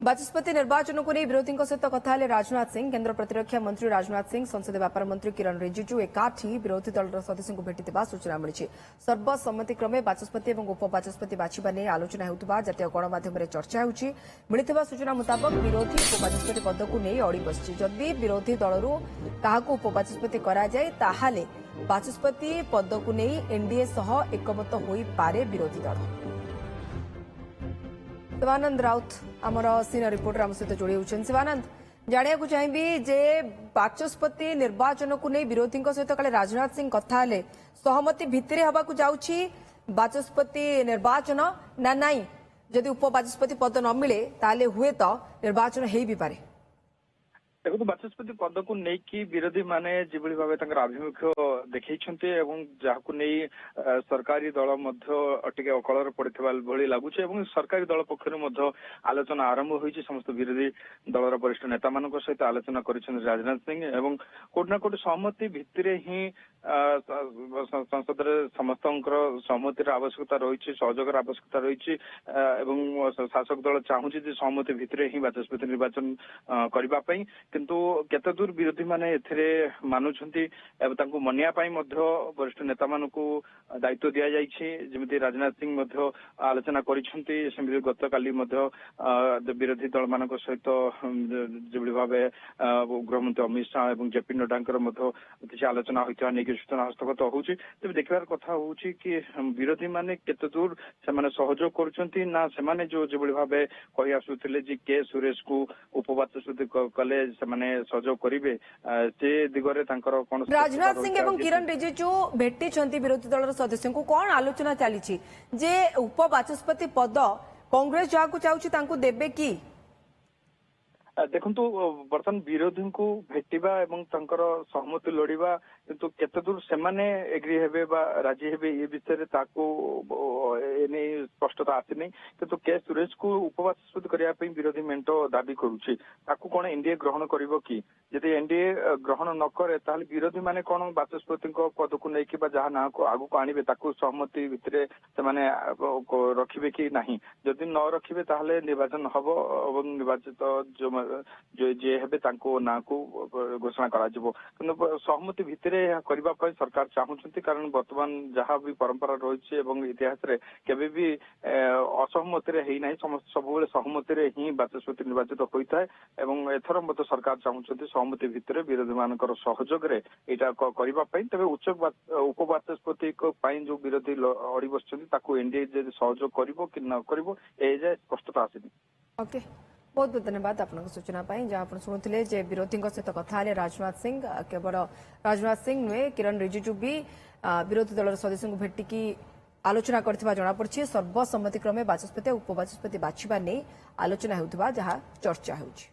बाचस्पति निर्वाचन को नहीं विरोधी सहित कथा राजनाथ सिंह केन्द्र प्रतिरक्षा मंत्री राजनाथ सिंह संसदीय व्यापार मंत्री किरण रिजिजू एकाठी विरोधी दल सदस्यों को भेटी सूचना मिली। सर्वसम्मतिक्रमे बाचस्पति और उपबाचस्पति बाछा नहीं आलोचना होता जातीय गणमाध्यम चर्चा होती। मिलता सूचना मुताबक विरोधी उपबाचस्पति पद को नहीं अड़ी बसी। जदि विरोधी दलरू क्या उपबाचस्पति कराए बाचस्पति पद को नहीं एनडीए सह एकमत हो पारे विरोधी दल। शिवानंद राउत आमर सीनियर रिपोर्टर आम सहित जोड़ी होती। शिवानंद जाना चाहिए जे बाचस्पति निर्वाचन को नहीं विरोधी सहित काले राजनाथ सिंह कथा सहमति भितर हवा जाऊँगी बाचस्पति निर्वाचन ना नाई जदि उपबाचस्पति पद न मिले ताले हुए तो निर्वाचन हो भी पारे। देखो बाचस्पति पद को लेकिन विरोधी माने जिभली भाव आभिमुख्य देखते जहां नहीं सरकारी दल टे अकल पड़ता लगुच सरकारी दल पक्ष आलोचना आरंभ होती। समस्त विरोधी दलर वरिष्ठ नेता मान सहित आलोचना कर राजनाथ सिंह एवं कोटना कोट सहमति भितर ही संसद समस्त सहमतिर आवश्यकता रही सहयोग आवश्यकता रही शासक दल चाहूँगी सहमति भितर ही बाचस्पति निर्वाचन करने किंतु केते दूर विरोधी माने एथिरे मानुछंती एवं मनिया वरिष्ठ नेता मानकू दायित्व दिया जाइछि। जेमिति राजनाथ सिंह मध्य आलोचना करिछंती सेमिति गतकाली मध्य विरोधी दल मानक सहित जेभली भावे गृहमंत्री अमित शाह एवं जेपी नड्डांकर मध्य किछि आलोचना होइता नै सूचना हस्तगत होउछि। तबे देखबार कथा होउछि कि विरोधी माने केते दूर से माने सहयोग करूछंती ना से माने जो जेभली भावे कहि आसुथिले जे के सुरेश को उपबाचस्पति कले माने सहयोग करिवे से दिगरे तांकर कोन राजनाथ सिंह एवं किरण रिजिजू भेटी विरोधी दल सदस्यों को कौन आलोचना चली जे उपबाचस्पति पद कांग्रेस जहाँ चाहूँ तांको देबे की। देखु बर्तमान विरोधी को भेटा एवं सहमति लड़वा किंतु केते दूर से एग्री हेबे बा राजी हेबे ये विषय स्पष्टता आसी किंतु के सुरेश को उपबाचस्पति करने विरोधी मेंट दाबी करुच्ची कौन एनडीए ग्रहण करिवो कि यदि एनडीए ग्रहण न करे ताहले विरोधी माने कौन बाचस्पति पद को लेकिन जहाँ ना को आगु को आनिबे ताकू सहमति भितर से रखिबे कि नहीं जदि न रखिबे ताहले निर्वाचन हबो एवं निर्वाचित जो जे हेबे तांको ना को घोषणा करा जिवो किंतु सहमति भितर करबा पय सरकार चाहूछंती कारण वर्तमान जहाँ भी परंपरा रही एवं इतिहास रे केबे भी असहमति रे हेई नाही समस्त सब बेले सहमति रे ही बाचस्पति निर्वाचित होइता है एवं एथर मत सरकार चाहूछंती सहमति भितर विरोधी मानकर सहयोग रे एटा करबा पय तबे उच्च उपबाचस्पति को पय जो विरोधी अड़ी बसछंती ताको एनडीए जे सहयोग करिवो कि न करिवो ए जे स्पष्टता आसीनी। ओके बहुत बहुत धन्यवाद आपन सूचना जहाँ आप शुणुते जे विरोधी सहित कथा राजनाथ सिंह केवल राजनाथ सिंह नुहे किरण रिजिजू भी विरोधी दल सदस्यों को भेटिकी आलोचना करथिबा जଣା पड़छि। सर्वसम्मतिक्रमे बाचस्पति और उपबाचस्पति बाछिबा नहीं आलोचना होउथबा जहाँ चर्चा होउछि।